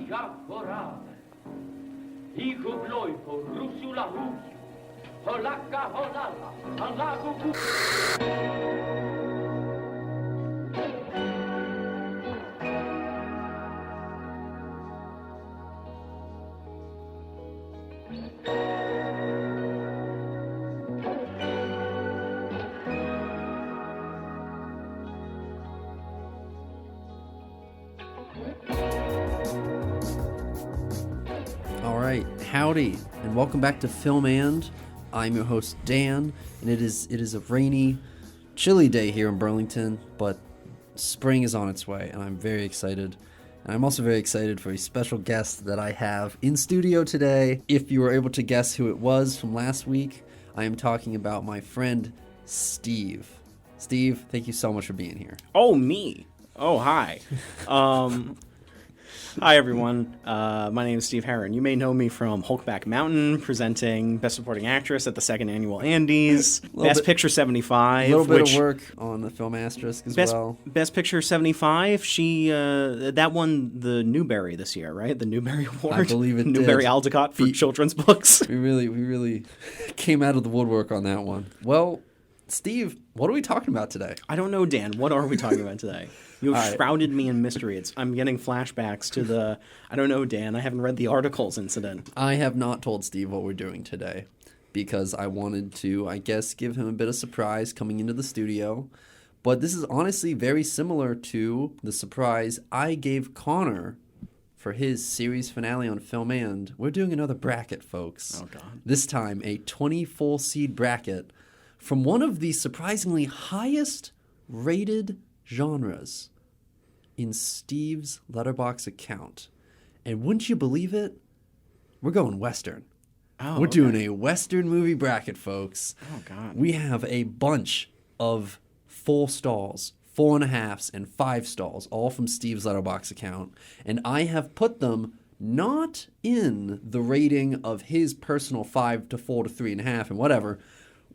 ja voorade. Igu bloipo, rusula rusio. Holaka holala, halagu gu... Howdy, and welcome back to Film And. I'm your host Dan, and it is a rainy, chilly day here in Burlington, but spring is on its way, and I'm very excited. And I'm also very excited for a special guest that I have in studio today. If you were able to guess who it was from last week, I am talking about my friend Steve. Steve, thank you so much for being here. Oh, me. Oh, hi. Hi, everyone. My name is Steve Heron. You may know me from Hulkback Mountain, presenting Best Supporting Actress at the 2nd Annual Andes, Best Picture 75. A little bit of work on the Film Asterisk as well. Best Picture 75, that won the Newbery this year, right? The Newbery Award? I believe it Newbery did. Aldecott for children's books. We really came out of the woodwork on that one. Well, Steve, what are we talking about today? I don't know, Dan. What are we talking about today? You have shrouded me in mystery. I'm getting flashbacks to the, I don't know, Dan, I haven't read the articles incident. I have not told Steve what we're doing today because I wanted to, I guess, give him a bit of surprise coming into the studio. But this is honestly very similar to the surprise I gave Connor for his series finale on Film And. We're doing another bracket, folks. Oh, God. This time, a 24 seed bracket from one of the surprisingly highest rated genres in Steve's Letterboxd account. And wouldn't you believe it? We're going Western. We're doing a Western movie bracket, folks. Oh, God. We have a bunch of 4 stars, 4.5s, and 5 stars, all from Steve's Letterboxd account. And I have put them not in the rating of his personal 5 to 4 to 3.5 and whatever.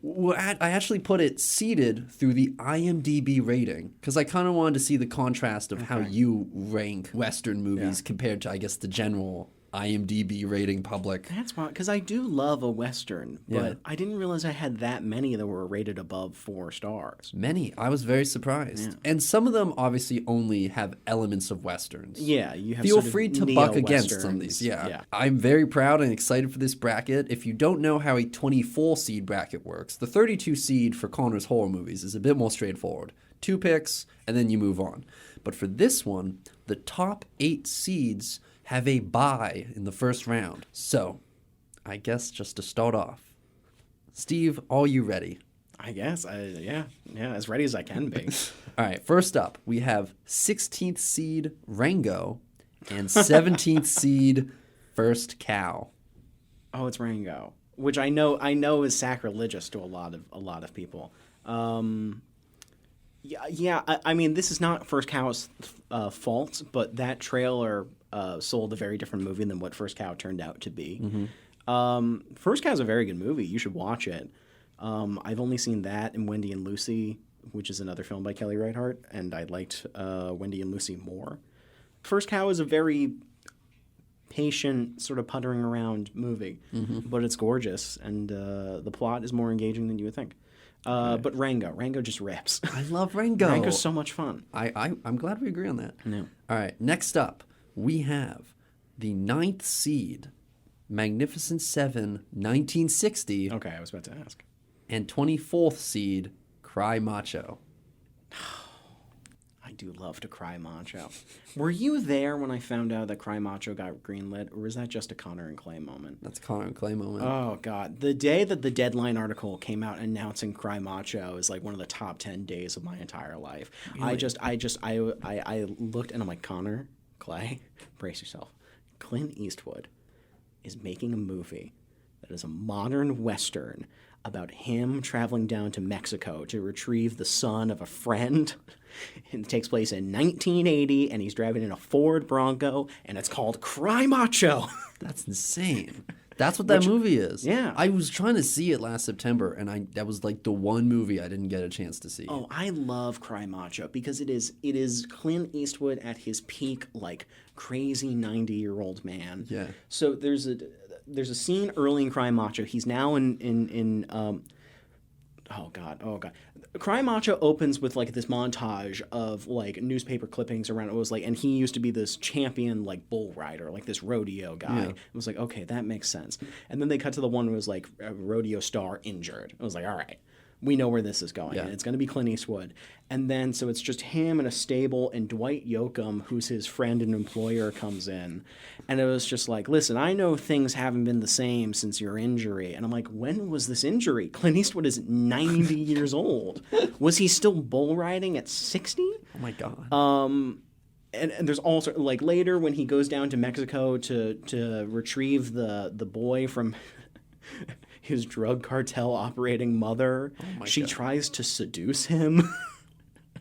I actually put it seeded through the IMDb rating because I kind of wanted to see the contrast of how you rank Western movies compared to, I guess, the general IMDb rating public. That's why, because I do love a Western, but I didn't realize I had that many that were rated above 4 stars. Many. I was very surprised. Yeah. And some of them obviously only have elements of Westerns. Yeah, you have Feel free to buck against some of these. Yeah. I'm very proud and excited for this bracket. If you don't know how a 24 seed bracket works, the 32 seed for Connor's horror movies is a bit more straightforward. 2 picks, and then you move on. But for this one, the top 8 seeds have a bye in the first round. So, I guess just to start off, Steve, are you ready? I guess. Yeah, as ready as I can be. All right, first up, we have 16th seed Rango and 17th seed First Cow. Oh, it's Rango, which I know is sacrilegious to a lot of people. I mean, this is not First Cow's fault, but that trailer sold a very different movie than what First Cow turned out to be. Mm-hmm. First Cow is a very good movie. You should watch it. I've only seen that and Wendy and Lucy, which is another film by Kelly Reichardt, and I liked Wendy and Lucy more. First Cow is a very patient, sort of puttering around movie, but it's gorgeous, and the plot is more engaging than you would think. But Rango just rips. I love Rango. Rango's so much fun. I'm glad we agree on that. Yeah. All right, next up, we have the 9th seed, Magnificent Seven, 1960. Okay, I was about to ask. And 24th seed, Cry Macho. I do love to Cry Macho. Were you there when I found out that Cry Macho got greenlit, or was that just a Connor and Clay moment? That's a Connor and Clay moment. Oh, God. The day that the Deadline article came out announcing Cry Macho is like one of the top 10 days of my entire life. Really? I looked and I'm like, Connor, Clay, brace yourself. Clint Eastwood is making a movie that is a modern Western about him traveling down to Mexico to retrieve the son of a friend. It takes place in 1980, and he's driving in a Ford Bronco, and it's called Cry Macho. That's insane. That's what that movie is. Yeah. I was trying to see it last September, and that was like the one movie I didn't get a chance to see. Oh, I love Cry Macho because it is Clint Eastwood at his peak, like crazy 90-year-old man. Yeah. So there's a scene early in Cry Macho. He's now in oh god. Cry Macho opens with like this montage of like newspaper clippings around. It was like, and he used to be this champion like bull rider, like this rodeo guy. It was like, okay, that makes sense. And then they cut to the one who was like a rodeo star injured. I was like, all right, we know where this is going. Yeah. And it's going to be Clint Eastwood. And then so it's just him in a stable, and Dwight Yoakam, who's his friend and employer, comes in. And it was just like, listen, I know things haven't been the same since your injury. And I'm like, when was this injury? Clint Eastwood is 90 years old. Was he still bull riding at 60? Oh my god. And there's also like later when he goes down to Mexico to retrieve the boy from his drug cartel operating mother, she tries to seduce him.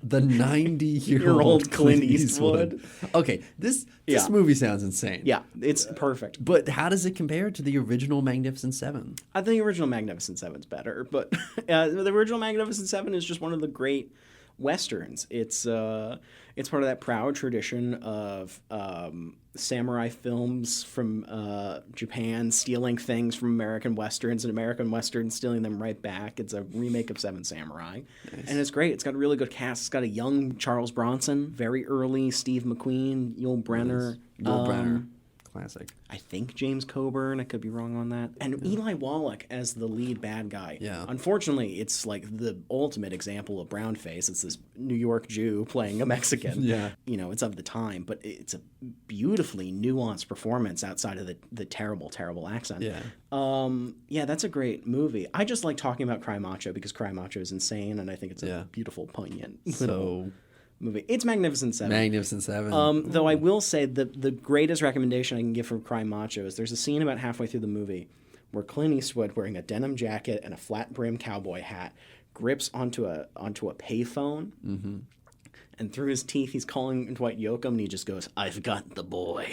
The 90-year-old Clint Eastwood. Okay, this movie sounds insane. Yeah, it's perfect. But how does it compare to the original Magnificent Seven? I think the original Magnificent Seven's better, but the original Magnificent Seven is just one of the great westerns. It's part of that proud tradition of samurai films from Japan stealing things from American westerns, and American westerns stealing them right back. It's a remake of Seven Samurai, and it's great. It's got a really good cast. It's got a young Charles Bronson, very early Steve McQueen, Yul Brynner. Yul Brynner. Classic. I think James Coburn. I could be wrong on that. And Eli Wallach as the lead bad guy. Yeah. Unfortunately, it's like the ultimate example of brownface. It's this New York Jew playing a Mexican. Yeah. You know, it's of the time, but it's a beautifully nuanced performance outside of the terrible, terrible accent. Yeah. Yeah, that's a great movie. I just like talking about Cry Macho because Cry Macho is insane, and I think it's a beautiful, poignant little movie. It's Magnificent Seven. Magnificent Seven. Though I will say the greatest recommendation I can give for Cry Macho is there's a scene about halfway through the movie where Clint Eastwood, wearing a denim jacket and a flat brim cowboy hat, grips onto a payphone, and through his teeth he's calling Dwight Yoakam, and he just goes, "I've got the boy."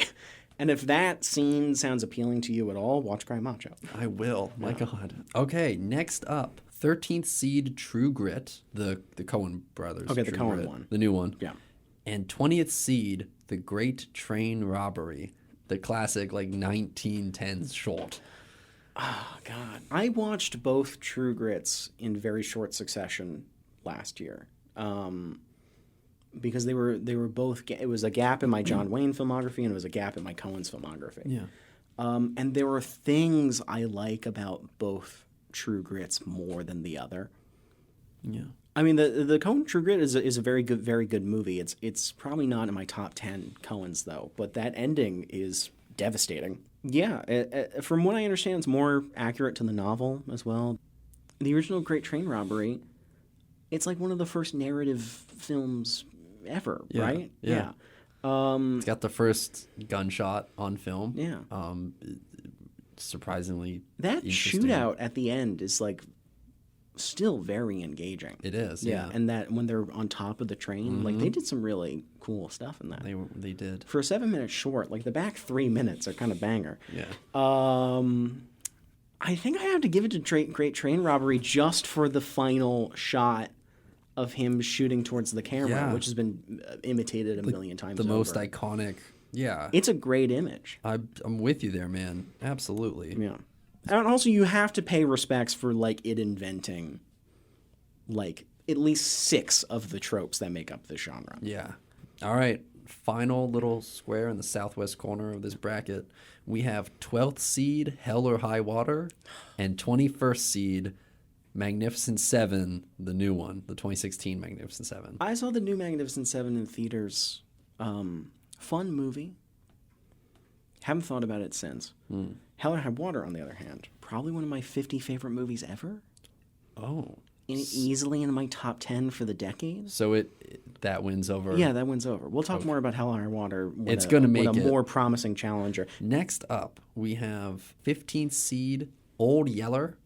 And if that scene sounds appealing to you at all, watch Cry Macho. I will. My God. Okay, next up. 13th Seed True Grit, the Coen brothers. Okay, the True Coen Grit, one. The new one. Yeah. And 20th Seed, The Great Train Robbery, the classic, like, 1910s short. Oh, God. I watched both True Grits in very short succession last year. Because they were both... It was a gap in my John Wayne filmography, and it was a gap in my Coen's filmography. Yeah. And there were things I like about both True Grits more than the other. Yeah. I mean, the Coen True Grit is a very good movie. It's probably not in my top 10 Coens, though, but that ending is devastating. Yeah, from what I understand, it's more accurate to the novel as well. The original Great Train Robbery, it's like one of the first narrative films ever, right? Yeah. It's got the first gunshot on film. Yeah. Surprisingly that interesting. shootout at the end is like still very engaging. It is, And that when they're on top of the train, like they did some really cool stuff in that. They did. For a 7-minute short, like the back 3 minutes are kind of banger. Yeah. I think I have to give it to Great Train Robbery just for the final shot of him shooting towards the camera, which has been imitated a million times. The over. most iconic. Yeah. It's a great image. I'm with you there, man. Absolutely. Yeah. And also, you have to pay respects for, like, it inventing, like, at least 6 of the tropes that make up the genre. Yeah. All right. Final little square in the southwest corner of this bracket. We have 12th seed, Hell or High Water, and 21st seed, Magnificent Seven, the new one, the 2016 Magnificent Seven. I saw the new Magnificent Seven in theaters. Fun movie. Haven't thought about it since. Hell or High Water, on the other hand, probably one of my 50 favorite movies ever. Oh. Easily in my top 10 for the decade. So that wins over. Yeah, that wins over. We'll talk more about Hell or High Water when it's going to make a it more promising challenger. Next up, we have 15th seed, Old Yeller,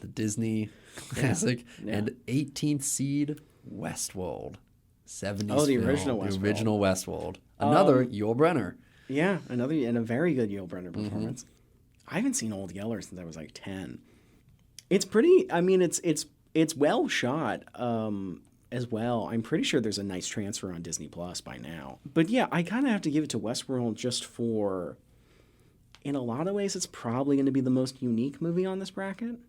the Disney classic, and 18th seed, Westworld. 70s the film, original Westworld. The original Westworld. Another Yul Brynner. Yeah, another and a very good Yul Brynner performance. I haven't seen Old Yeller since I was like 10. It's pretty. I mean, it's well shot. As well. I'm pretty sure there's a nice transfer on Disney Plus by now. But yeah, I kind of have to give it to Westworld just for, in a lot of ways, it's probably going to be the most unique movie on this bracket.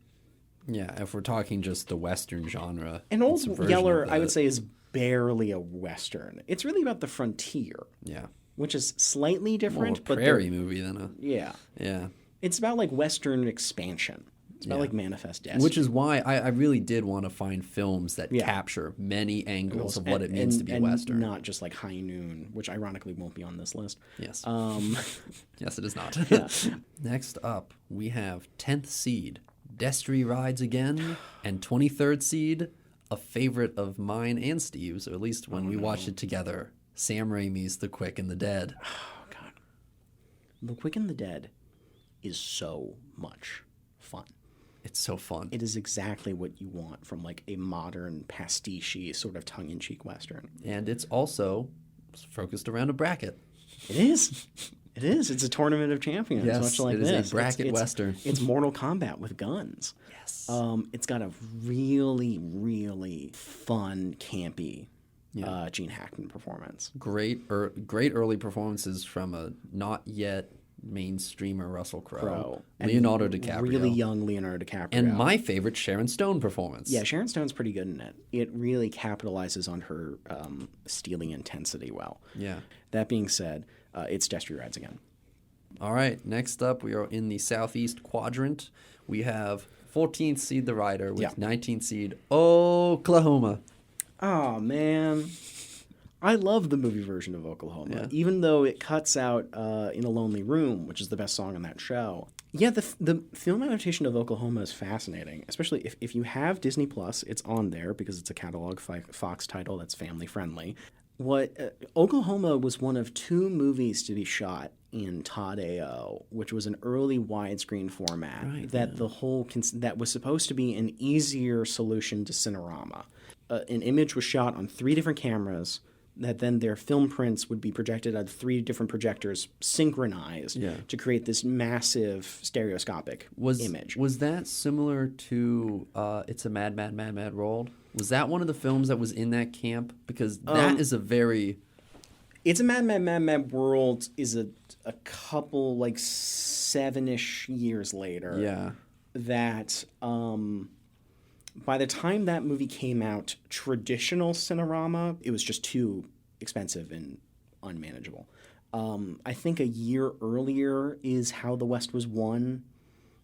Yeah, if we're talking just the Western genre. And Old it's a version Yeller, of I would that. say, is barely a Western. It's really about the frontier, Yeah. which is slightly More different. of a but prairie movie than a... yeah. Yeah. It's about like Western expansion. It's about like Manifest Destiny. Which is why I really did want to find films that Yeah. capture many angles of what it means to be Western. Not just like High Noon, which ironically won't be on this list. Yes. Yes, it is not. Next up, we have 10th seed, Destry Rides Again, and 23rd seed, a favorite of mine and Steve's, or at least when we watched it together, Sam Raimi's The Quick and the Dead. Oh, God. The Quick and the Dead is so much fun. It's so fun. It is exactly what you want from like a modern pastiche sort of tongue-in-cheek Western. And it's also focused around a bracket. It is. It is. It's a tournament of champions, Yes, much like it is a this. bracket Western. It's Mortal Kombat with guns. Yes. It's got a really, really fun, campy Gene Hackman performance. Great early performances from a not yet mainstreamer Russell Crowe, Leonardo DiCaprio, really young Leonardo DiCaprio, and my favorite Sharon Stone performance. Yeah, Sharon Stone's pretty good in it. It really capitalizes on her steely intensity well. Yeah. That being said, it's Destry Rides Again. All right, next up we are in the Southeast Quadrant. We have 14th seed The Rider with 19th seed Oklahoma. Oh, man. I love the movie version of Oklahoma, even though it cuts out In a Lonely Room, which is the best song on that show. Yeah, the film adaptation of Oklahoma is fascinating, especially if you have Disney Plus, it's on there because it's a catalog Fox title that's family friendly. Oklahoma was one of 2 movies to be shot in Todd AO, which was an early widescreen format that was supposed to be an easier solution to Cinerama. An image was shot on 3 different cameras that then their film prints would be projected on 3 different projectors synchronized to create this massive stereoscopic image. Was that similar to It's a Mad, Mad, Mad, Mad World? Was that one of the films that was in that camp? Because that is a very... It's a Mad, Mad, Mad, Mad World is a couple, like 7-ish years later. Yeah. That... by the time that movie came out, traditional Cinerama, it was just too expensive and unmanageable. I think a year earlier is How the West Was Won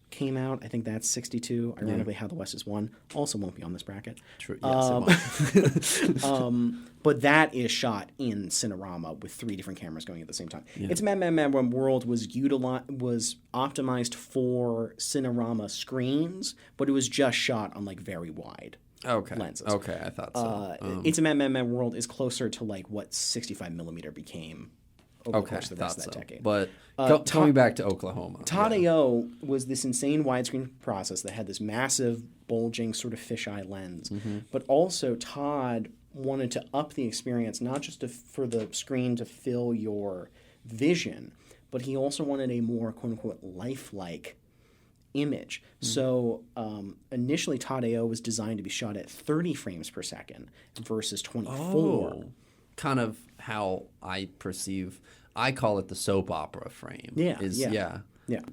came out. I think that's 62. Ironically, How the West Is Won also won't be on this bracket. True. Yes, it won't. But that is shot in Cinerama with 3 different cameras going at the same time. It's Mad, Mad, Mad World was optimized for Cinerama screens, but it was just shot on like very wide lenses. Okay, I thought so. It's a Mad, Mad, Mad World is closer to like what 65 millimeter became over the course of the rest of that decade. But coming back to Oklahoma. Todd AO was this insane widescreen process that had this massive, bulging sort of fisheye lens. But also Todd wanted to up the experience, not just for the screen to fill your vision, but he also wanted a more quote-unquote lifelike image. So initially Todd AO was designed to be shot at 30 frames per second versus 24. Kind of how I call it the soap opera frame. Yeah.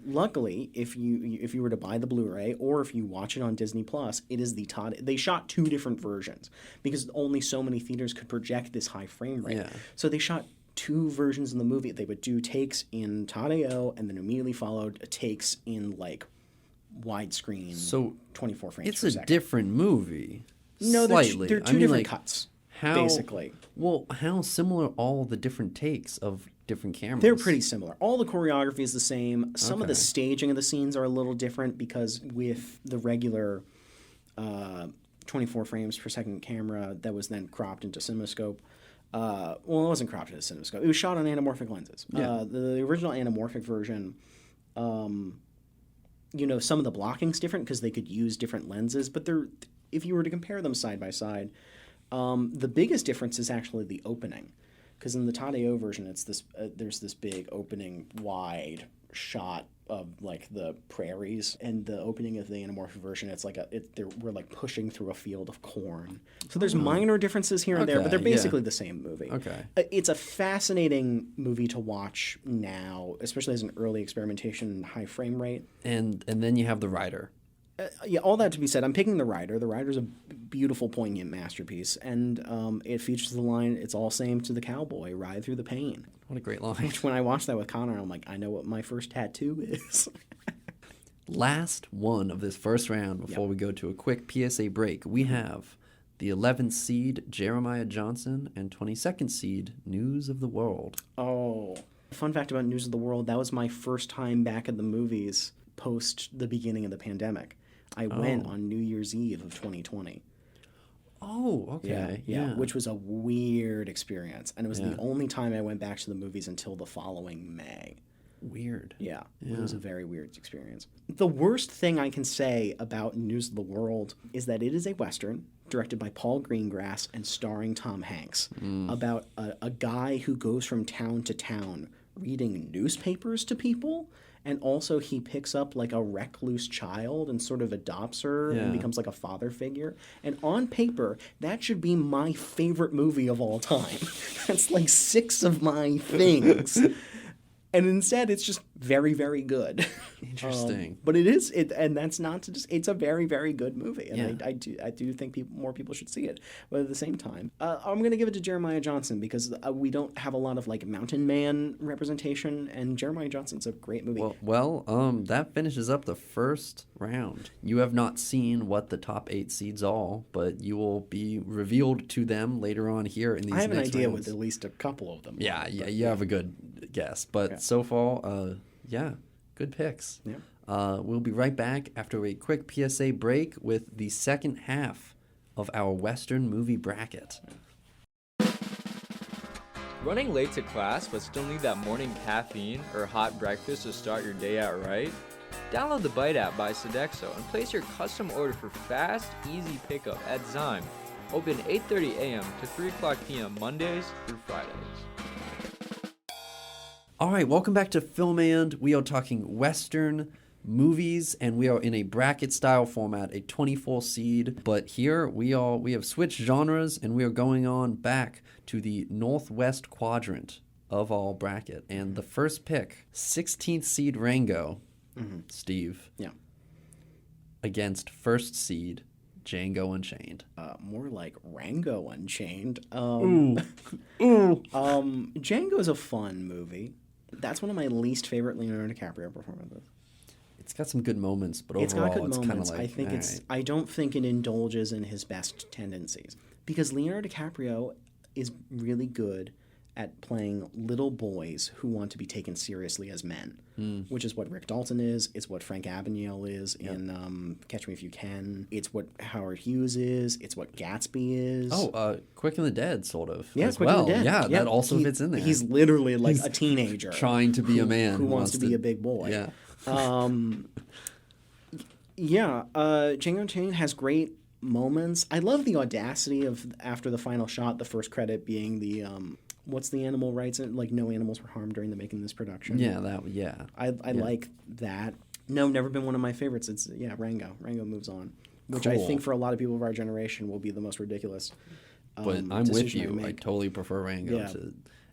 Luckily, if you were to buy the Blu-ray or if you watch it on Disney Plus, it is the Todd. They shot 2 different versions because only so many theaters could project this high frame rate. Yeah. So they shot 2 versions in the movie. They would do takes in Todd AO and then immediately followed takes in like widescreen, 24 frames per second. It's a different movie. No, slightly. They're 2 different cuts. Basically. Well, how similar all the different takes of different cameras? They're pretty similar. All the choreography is the same. Some of the staging of the scenes are a little different because with the regular 24 frames per second camera that was then cropped into CinemaScope. It wasn't cropped into CinemaScope. It was shot on anamorphic lenses. The original anamorphic version, some of the blocking's different because they could use different lenses, but if you were to compare them side by side, the biggest difference is actually the opening, because in the Todd AO version, it's this there's this big opening wide shot like the prairies, and the opening of the anamorphic version, it's like we're like pushing through a field of corn. So there's minor differences here and there, but they're basically the same movie. Okay. It's a fascinating movie to watch now, especially as an early experimentation, high frame rate. And then you have The Rider. Yeah, all that to be said, I'm picking The Rider. The Rider's a beautiful, poignant masterpiece, and it features the line, "It's all same to the cowboy, ride through the pain." What a great line. Which, when I watched that with Connor, I'm like, I know what my first tattoo is. Last one of this first round before we go to a quick PSA break. We have the 11th seed, Jeremiah Johnson, and 22nd seed, News of the World. Oh. Fun fact about News of the World, that was my first time back at the movies post the beginning of the pandemic. I went on New Year's Eve of 2020. Oh, okay. Yeah, which was a weird experience. And it was the only time I went back to the movies until the following May. Weird. Yeah, it was a very weird experience. The worst thing I can say about News of the World is that it is a Western directed by Paul Greengrass and starring Tom Hanks about a guy who goes from town to town reading newspapers to people. And also he picks up like a recluse child and sort of adopts her and becomes like a father figure. And on paper, that should be my favorite movie of all time. That's like 6 of my things. And instead, it's just very, very good. Interesting. But and that's not to just. It's a very, very good movie, and I do think more people should see it. But at the same time, I'm going to give it to Jeremiah Johnson because we don't have a lot of like Mountain Man representation, and Jeremiah Johnson's a great movie. Well, that finishes up the first round. You have not seen what the top 8 seeds are, but you will be revealed to them later on here in these. I have an idea rounds. with at least a couple of them. Yeah, you have a good guess, but so far, good picks. Yeah. We'll be right back after a quick PSA break with the second half of our Western movie bracket. Running late to class but still need that morning caffeine or hot breakfast to start your day out right? Download the Bite app by Sodexo and place your custom order for fast, easy pickup at Zyme. Open 8:30 a.m. to 3 o'clock p.m. Mondays through Fridays. All right, welcome back to Filmand. We are talking Western movies, and we are in a bracket-style format, a 24 seed. But here we have switched genres, and we are going on back to the northwest quadrant of our bracket. And the first pick, 16th seed Rango, Steve. Yeah. Against first seed Django Unchained. More like Rango Unchained. Ooh. Django is a fun movie. That's one of my least favorite Leonardo DiCaprio performances. It's got some good moments, but overall, it's got good it's kind of moments. like, I think right. I don't think it indulges in his best tendencies because Leonardo DiCaprio is really good at playing little boys who want to be taken seriously as men, which is what Rick Dalton is. It's what Frank Abagnale is in Catch Me If You Can. It's what Howard Hughes is. It's what Gatsby is. Oh, Quick and the Dead, sort of. Yeah, as Quick well. and the Dead. Yeah, that also fits in there. He's literally like a teenager trying to be a man who wants to be a big boy. Yeah. Django Unchained has great moments. I love the audacity of after the final shot, the first credit being the what's the animal rights? Like no animals were harmed during the making of this production. Yeah, I like that. No, never been one of my favorites. It's Rango. Rango moves on, which I think for a lot of people of our generation will be the most ridiculous. But I'm with you. I totally prefer Rango. Yeah.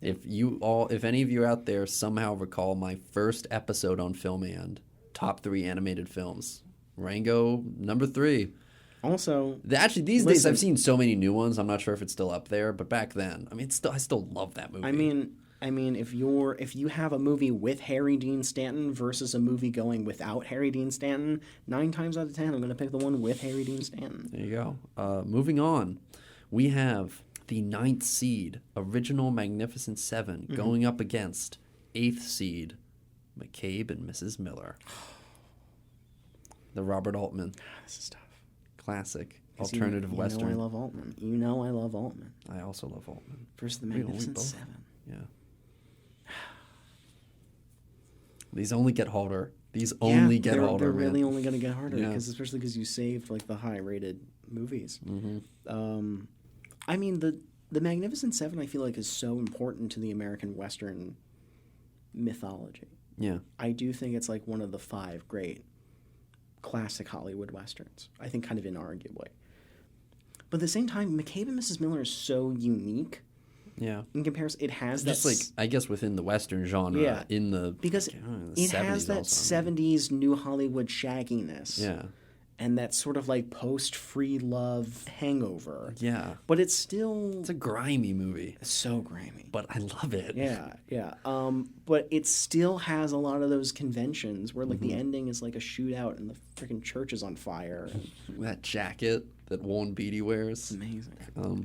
If any of you out there somehow recall my first episode on Filmand, top 3 animated films, Rango number 3. Also, actually, these days I've seen so many new ones. I'm not sure if it's still up there, but back then, I still love that movie. I mean, if you have a movie with Harry Dean Stanton versus a movie going without Harry Dean Stanton, 9 times out of 10, I'm going to pick the one with Harry Dean Stanton. There you go. Moving on, we have the 9th seed, Original Magnificent 7, going up against 8th seed, McCabe and Mrs. Miller. The Robert Altman. This is tough. Classic alternative Western. You know I love Altman. You know I love Altman. I also love Altman. Versus the Magnificent Seven. Yeah. These only get harder. These only get harder. They're really only going to get harder especially because you saved like the high-rated movies. I mean, the Magnificent Seven I feel like is so important to the American Western mythology. Yeah. I do think it's like one of the 5 great classic Hollywood Westerns. I think kind of inarguably. But at the same time, McCabe and Mrs. Miller is so unique Yeah. in comparison. It has Just that... like, I guess within the Western genre, Yeah. in the... Because I don't know, it 70s has that also, I mean. 70s New Hollywood shagginess. Yeah. And that sort of like post-free love hangover. Yeah. But it's still... It's a grimy movie, so grimy. but I love it. Yeah, yeah. But it still has a lot of those conventions where like the ending is like a shootout and the freaking church is on fire. That jacket that Warren Beatty wears. Amazing.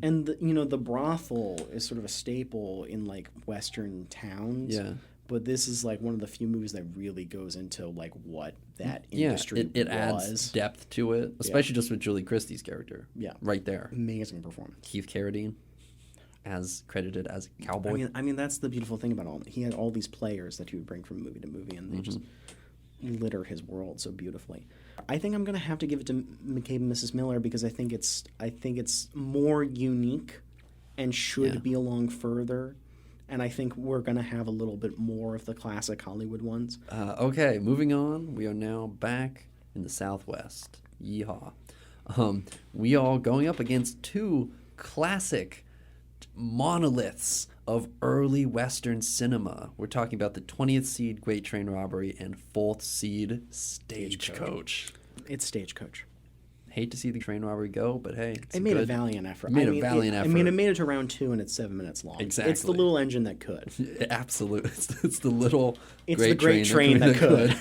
And the brothel is sort of a staple in like Western towns. Yeah. But this is like one of the few movies that really goes into like what that Yeah, industry it was. adds depth to it, especially just with Julie Christie's character. Yeah. Right there. Amazing performance. Keith Carradine, as credited as a cowboy. I mean that's the beautiful thing about he had all these players that he would bring from movie to movie, and they just litter his world so beautifully. I think I'm gonna have to give it to McCabe and Mrs. Miller because I think it's more unique and should be along further. And I think we're going to have a little bit more of the classic Hollywood ones. Okay, moving on. We are now back in the Southwest. Yeehaw. We are going up against 2 classic monoliths of early Western cinema. We're talking about the 20th seed Great Train Robbery and 4th seed Stagecoach. It's Stagecoach. Hate to see the train robbery go, but hey, it made a valiant effort. It made a valiant effort. I mean, it made it to round 2 and it's 7 minutes long. Exactly. It's the little engine that could. Absolutely. It's the little It's the great train that could.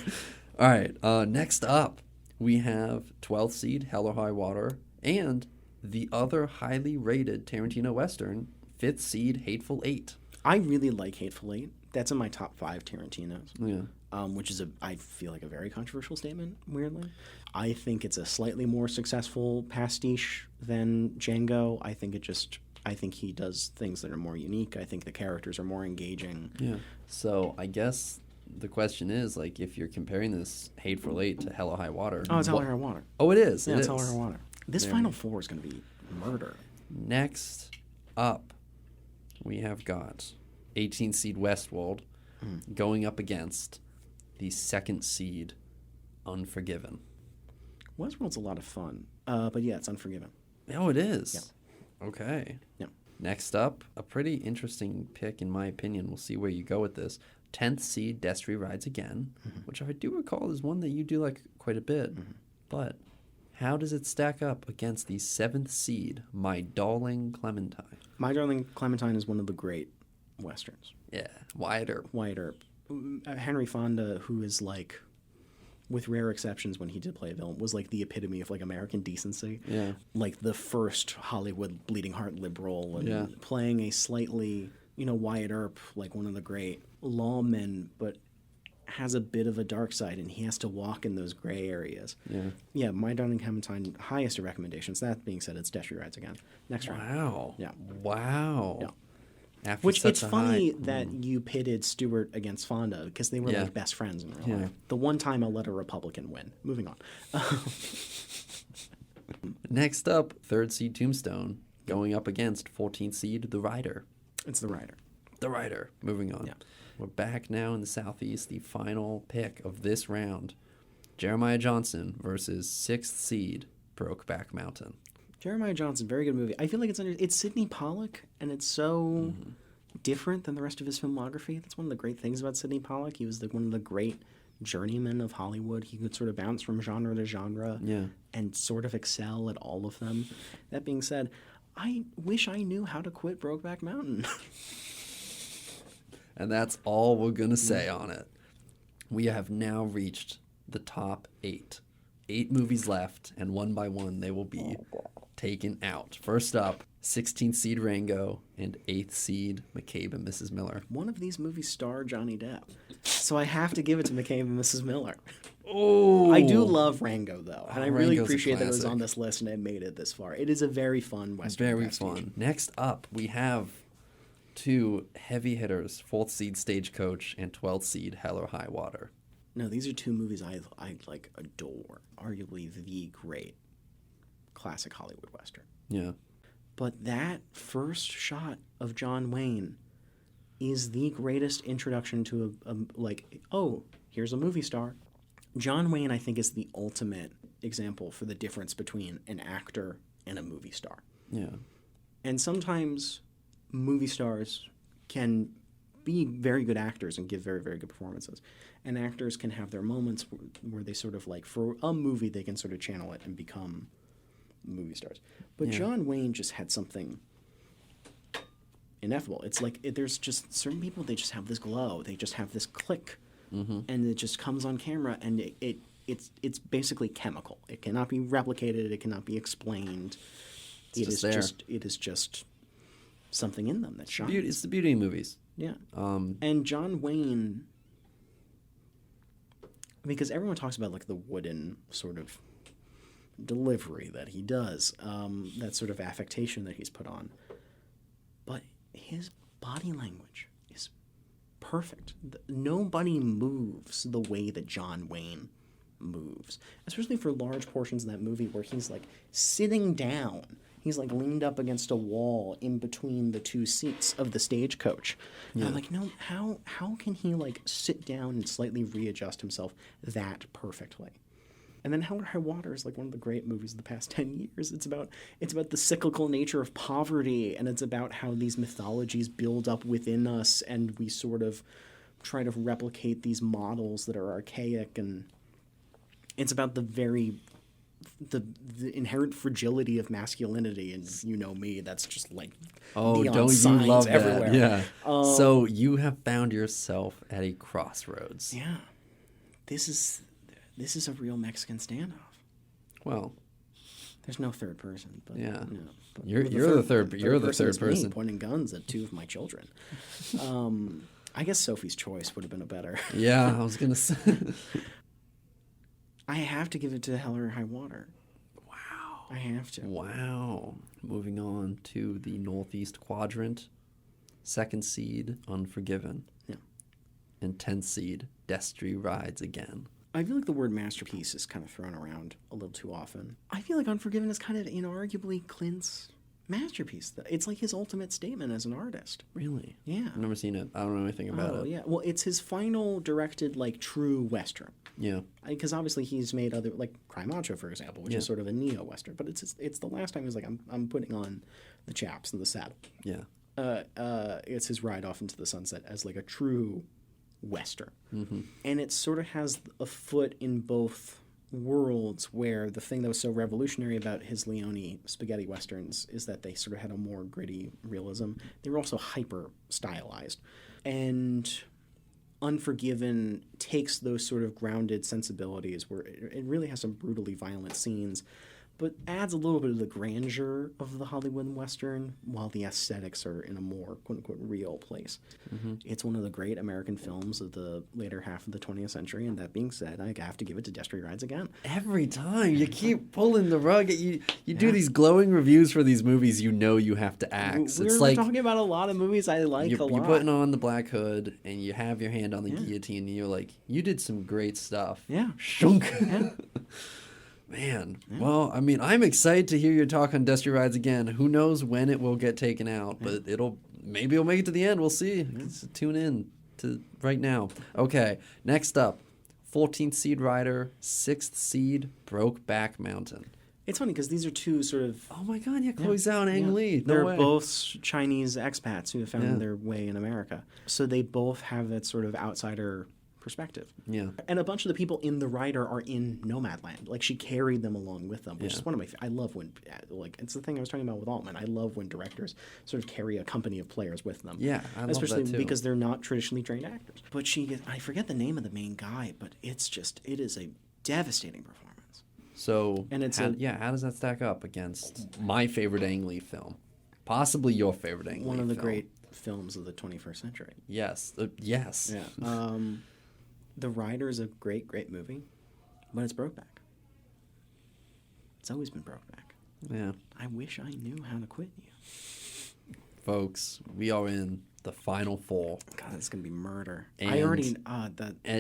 All right. Next up, we have 12th seed Hell or High Water and the other highly rated Tarantino Western, 5th seed Hateful Eight. I really like Hateful Eight. That's in my top 5 Tarantinos. Yeah. Which is I feel like a very controversial statement, weirdly. I think it's a slightly more successful pastiche than Django. I think he does things that are more unique. I think the characters are more engaging. Yeah. So I guess the question is, like, if you're comparing this Hateful Eight to Hell or High Water. Oh, it's Hell or High Water. Oh, it is. Yeah, it's Hell or High Water. This Final Four is going to be murder. Next up, we have got 18 seed Westworld going up against the 2nd seed Unforgiven. Westworld's a lot of fun, but yeah, it's Unforgiven. Oh, it is? Yeah. Okay. Yeah. Next up, a pretty interesting pick in my opinion. We'll see where you go with this. 10th seed Destry Rides Again, which I do recall is one that you do like quite a bit. But how does it stack up against the 7th seed My Darling Clementine? My Darling Clementine is one of the great Westerns. Yeah, Wyatt Earp. Wyatt Earp. Henry Fonda, who is like, with rare exceptions when he did play a villain, was like the epitome of like American decency. Yeah. Like the first Hollywood bleeding heart liberal, and playing a slightly, Wyatt Earp, like one of the great lawmen, but has a bit of a dark side, and he has to walk in those gray areas. Yeah. Yeah, My Darling Clementine, highest of recommendations. That being said, it's Destry Rides Again. Next round. Wow. Yeah. Wow. Yeah. After Which such it's a funny high... that you pitted Stewart against Fonda because they were like best friends in real life. The one time I'll let a Republican win. Moving on. Next up, 3rd seed Tombstone going up against 14th seed The Rider. It's The Rider. The Rider. Moving on. Yeah. We're back now in the Southeast. The final pick of this round, Jeremiah Johnson versus 6th seed Brokeback Mountain. Jeremiah Johnson, very good movie. I feel like it's Sidney Pollack, and it's so different than the rest of his filmography. That's one of the great things about Sidney Pollack. He was one of the great journeymen of Hollywood. He could sort of bounce from genre to genre and sort of excel at all of them. That being said, I wish I knew how to quit Brokeback Mountain. And that's all we're going to say on it. We have now reached the top 8. 8 movies left, and one by one they will be taken out. First up, 16th seed Rango and 8th seed McCabe and Mrs. Miller. One of these movies star Johnny Depp, so I have to give it to McCabe and Mrs. Miller. Oh, I do love Rango, though, and I really Rango's a appreciate that it was classic. on this list and it made it this far. It is a very fun Western. Very pastiche. fun. Next up, we have 2 heavy hitters, 4th seed Stagecoach and 12th seed Hell or High Water. No, these are 2 movies I like adore. Arguably the great classic Hollywood Western. Yeah. But that first shot of John Wayne is the greatest introduction to oh, here's a movie star. John Wayne, I think, is the ultimate example for the difference between an actor and a movie star. Yeah. And sometimes movie stars can be very good actors and give very, very good performances. And actors can have their moments where they sort of like, for a movie, they can sort of channel it and become movie stars. But John Wayne just had something ineffable. It's like there's just certain people, they just have this glow. They just have this click. And it just comes on camera, and it's basically chemical. It cannot be replicated. It cannot be explained. It is just something in them that shines. It's the beauty of movies. Yeah. And John Wayne, because everyone talks about like the wooden sort of delivery that he does, that sort of affectation that he's put on, but his body language is perfect. Nobody moves the way that John Wayne moves, especially for large portions of that movie where he's like sitting down. He's like leaned up against a wall in between the two seats of the stagecoach. And I'm like, no, how can he like sit down and slightly readjust himself that perfectly? And then Hell or High Water is like one of the great movies of the past 10 years. It's about the cyclical nature of poverty, and it's about how these mythologies build up within us, and we sort of try to replicate these models that are archaic, and it's about the inherent fragility of masculinity, and you know me, that's just like neon don't you signs love everywhere. that? Yeah. So you have found yourself at a crossroads. Yeah. This is a real Mexican standoff. Well, there's no third person, but yeah, but you're the third is me person pointing guns at two of my children. I guess Sophie's Choice would have been a better. Yeah, I was gonna say. I have to give it to Hell or High Water. Wow, I have to. Wow. Moving on to the Northeast Quadrant, 2nd seed Unforgiven, and 10th seed Destry Rides Again. I feel like the word masterpiece is kind of thrown around a little too often. I feel like Unforgiven is kind of inarguably Clint's masterpiece. It's like his ultimate statement as an artist. Really? Yeah. I've never seen it. I don't know anything about it. Yeah. Well, it's his final directed, like, true Western. Yeah. Because obviously he's made other, like, Cry Macho, for example, which is sort of a neo-Western. But it's the last time he was like, I'm putting on the chaps and the saddle. Yeah. It's his ride off into the sunset as, like, a true Western. And it sort of has a foot in both worlds, where the thing that was so revolutionary about his Leone spaghetti westerns is that they sort of had a more gritty realism. They were also hyper stylized. And Unforgiven takes those sort of grounded sensibilities where it really has some brutally violent scenes, but adds a little bit of the grandeur of the Hollywood Western while the aesthetics are in a more quote-unquote real place. It's one of the great American films of the later half of the 20th century, and that being said, I have to give it to Destry Rides Again. Every time you keep pulling the rug, you do these glowing reviews for these movies you know you have to axe. We're It's like talking about a lot of movies I like a lot. You're putting on the black hood, and you have your hand on the guillotine, and you're like, you did some great stuff. Yeah. Shunk. Yeah. Man, well, I mean, I'm excited to hear your talk on Destry Rides Again. Who knows when it will get taken out, but maybe it'll make it to the end. We'll see. So tune in to right now. Okay, next up, 14th seed rider, 6th seed Brokeback Mountain. It's funny because these are two sort of... Oh my God, Chloe Zhao and Ang Lee. No They're way. both Chinese expats who have found their way in America. So they both have that sort of outsider perspective. Yeah. And a bunch of the people in the rider are in Nomadland. Like, she carried them along with them, which is one of my... I love when... Like, it's the thing I was talking about with Altman. I love when directors sort of carry a company of players with them. Yeah, I love especially that too. because they're not traditionally trained actors. But I forget the name of the main guy, but it is a devastating performance. So, and it's how does that stack up against my favorite Ang Lee film? Possibly your favorite Ang Lee film. One of the great films of the 21st century. Yes. Yes. Yeah. The Rider is a great, great movie, but it's Brokeback. It's always been Brokeback. Yeah. I wish I knew how to quit you. Folks, we are in the final four. God, it's going to be murder. And I already...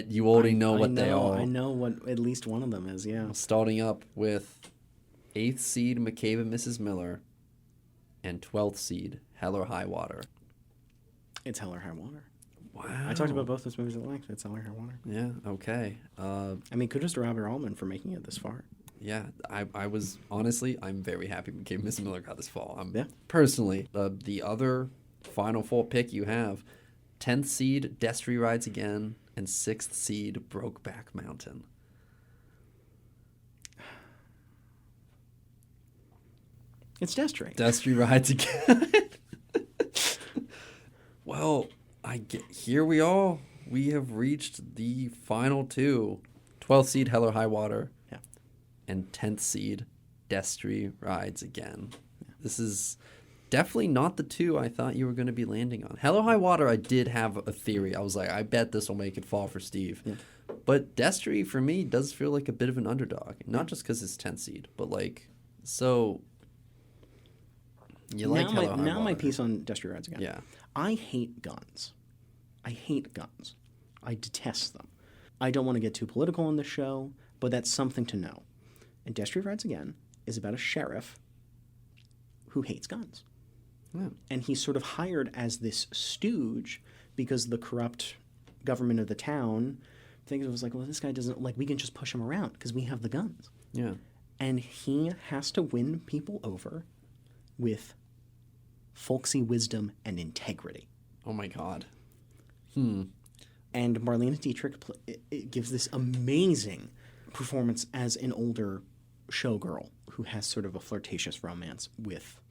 you already know what they are. I know what at least one of them is, yeah. Starting up with 8th seed McCabe and Mrs. Miller and 12th seed Hell or High Water. It's Hell or High Water. Wow. I talked about both those movies at length. It's Hell or High Water. Yeah, okay. I mean, kudos to Robert Altman for making it this far. Yeah, I was, honestly, I'm very happy Miss Miller got this fall. Yeah. Personally, the other final fall pick you have, 10th seed, Destry Rides Again, and 6th seed, Brokeback Mountain. It's Destry. Destry Rides Again. Well, here we are. We have reached the final two. 12th seed, Hell or High Water. Yeah. And 10th seed, Destry Rides Again. Yeah. This is definitely not the two I thought you were going to be landing on. Hell or High Water, I did have a theory. I was like, I bet this will make it fall for Steve. Yeah. But Destry, for me, does feel like a bit of an underdog. Not just because it's 10th seed, but like, so... You like Hell or High Water. Now my piece on Destry Rides Again. Yeah. I hate guns. I hate guns. I detest them. I don't want to get too political on this show, but that's something to know. And Destry Rides Again is about a sheriff who hates guns. Yeah. And he's sort of hired as this stooge because the corrupt government of the town thinks it was like, well, this guy doesn't, like, we can just push him around because we have the guns. Yeah. And he has to win people over with folksy wisdom and integrity. Oh, my God. And Marlene Dietrich it gives this amazing performance as an older showgirl who has sort of a flirtatious romance with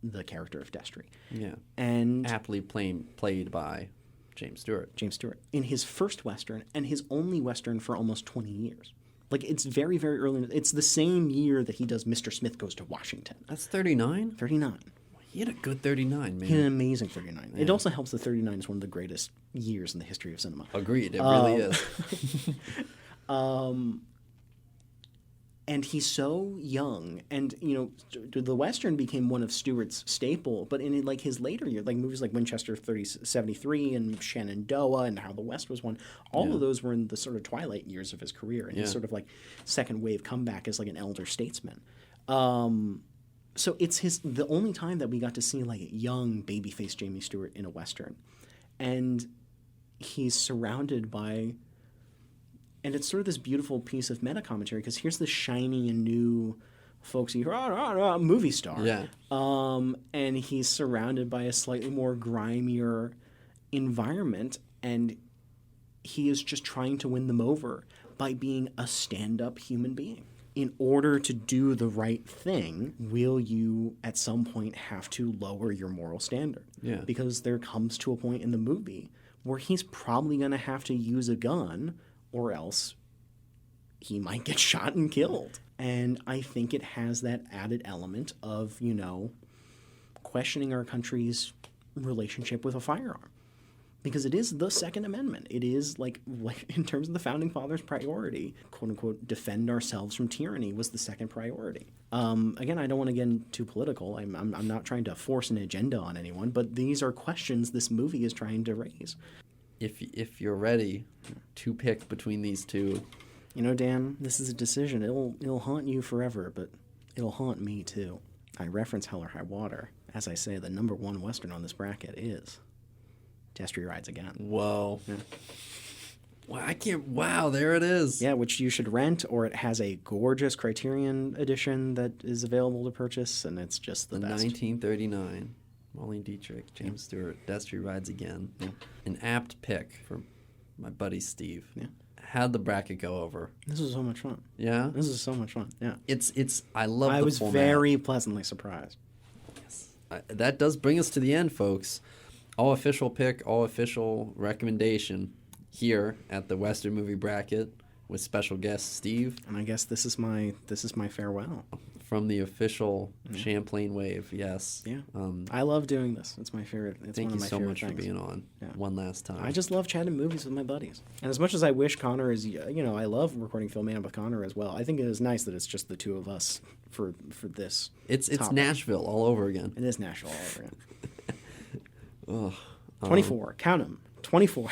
the character of Destry. Yeah. And aptly played by James Stewart. James Stewart. In his first Western and his only Western for almost 20 years. Like, it's very, very early. It's the same year that he does Mr. Smith Goes to Washington. That's 39? 39. He had a good 39, man. He had an amazing 39. Yeah. It also helps that 39 is one of the greatest years in the history of cinema. Agreed. It really is. And he's so young. And, you know, the Western became one of Stewart's staple. But in, like, his later years, like movies like Winchester 73 and Shenandoah and How the West Was Won, all of those were in the sort of twilight years of his career. And his sort of, like, second wave comeback as, like, an elder statesman. So it's the only time that we got to see, like, young babyface Jamie Stewart in a Western. And he's surrounded by... And it's sort of this beautiful piece of meta commentary because here's the shiny and new folksy movie star. Yeah. And he's surrounded by a slightly more grimier environment, and he is just trying to win them over by being a stand-up human being. In order to do the right thing, will you at some point have to lower your moral standard? Yeah. Because there comes to a point in the movie where he's probably going to have to use a gun or else he might get shot and killed. And I think it has that added element of, you know, questioning our country's relationship with a firearm. Because it is the Second Amendment. It is, like in terms of the Founding Fathers' priority, quote-unquote, defend ourselves from tyranny was the second priority. Again, I don't want to get too political. I'm not trying to force an agenda on anyone, but these are questions this movie is trying to raise. If you're ready to pick between these two... You know, Dan, this is a decision. It'll haunt you forever, but it'll haunt me, too. I reference Hell or High Water. As I say, the number one Western on this bracket is Destry Rides Again. Whoa. Yeah. Wow, there it is. Yeah, which you should rent, or it has a gorgeous Criterion edition that is available to purchase, and it's just the best. 1939. Marlene Dietrich, James Stewart, Destry Rides Again. Yeah. An apt pick for my buddy Steve. Yeah. How'd the bracket go over? This was so much fun. Yeah? This is so much fun. Yeah. I love the was format. Very pleasantly surprised. Yes. That does bring us to the end, folks. All official pick, all official recommendation here at the Western Movie Bracket with special guest Steve. And I guess this is my farewell. From the official Champlain Wave, yes. Yeah. I love doing this. It's my favorite. It's Thank one of you my so favorite much things. for being on one last time. I just love chatting movies with my buddies. And as much as I wish Connor is, you know, I love recording Film Man with Connor as well. I think it is nice that it's just the two of us for this. It's Nashville all over again. It is Nashville all over again. 24. Count them. 24.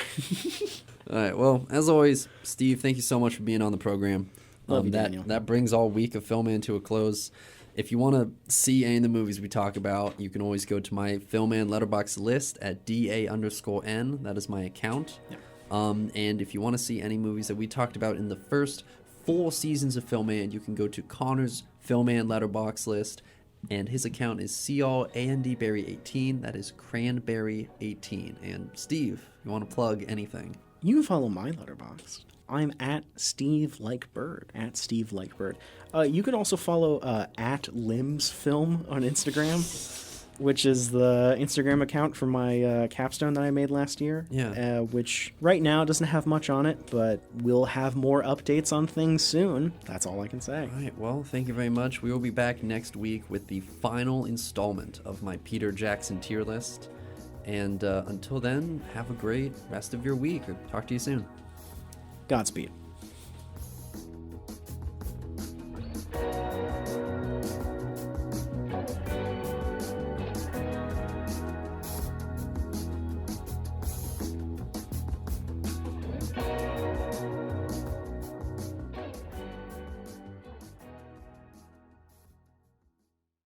All right. Well, as always, Steve, thank you so much for being on the program. Love you, Daniel. That brings all week of Film Man to a close. If you want to see any of the movies we talk about, you can always go to my Filmman Letterboxd list at DA_N. That is my account. Yeah. And if you want to see any movies that we talked about in the first 4 seasons of Filmman, you can go to Connor's Filmman Letterboxd list, and his account is CRANDberry18. That is Cranberry18. And Steve, you want to plug anything? You can follow my Letterboxd. I'm at Steve Like Bird. At Steve Like Bird. You can also follow at Limbs Film on Instagram, which is the Instagram account for my capstone that I made last year. Yeah. Which right now doesn't have much on it, but we'll have more updates on things soon. That's all I can say. All right, well, thank you very much. We will be back next week with the final installment of my Peter Jackson tier list. And until then, have a great rest of your week. Talk to you soon. Godspeed.